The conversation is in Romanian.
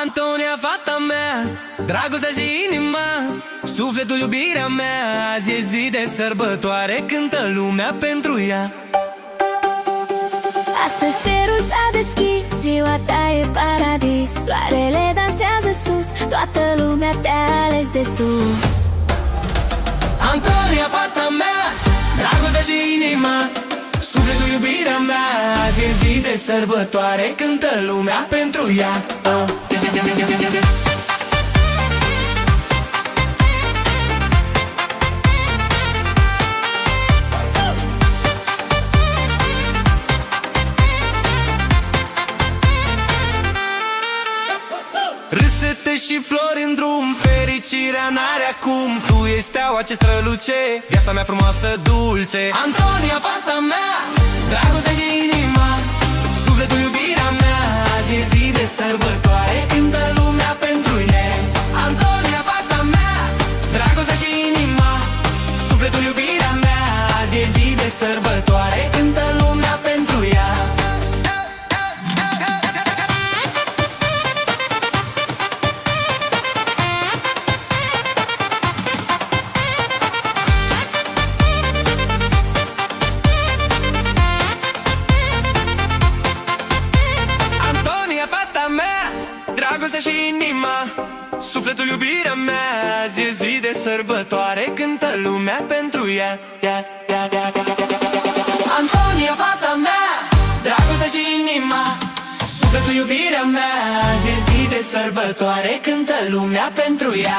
Antonia, fata mea, dragostea și inima, sufletul, iubirea mea. Azi e zi de sărbătoare, cântă lumea pentru ea. Astăzi cerul s-a deschis, ziua ta e paradis. Soarele dansează sus, toată lumea te-a ales de sus. Antonia, fata mea, dragostea și inima, sufletul, iubirea mea. Azi e zi de sărbătoare, cântă lumea pentru ea. Râsete și flori în drum, fericirea n-are acum. Tu ești steaua ce străluce, viața mea frumoasă, dulce. Antonia, fata mea, dragostea și inima, sufletul, iubirea mea. Azi e zi de sărbătoare, cântă lumea pentru ea. Antonia, fata mea, dragostea și inima, sufletul, iubirea mea. Azi e zi de sărbătoare, cântă lumea pentru ea. Dragostea și inima, sufletul, iubirea mea. Azi e zi de sărbătoare, cântă lumea pentru ea. Antonia, fata mea, dragostea și inima, sufletul, iubirea mea. Azi e zi de sărbătoare, cântă lumea pentru ea.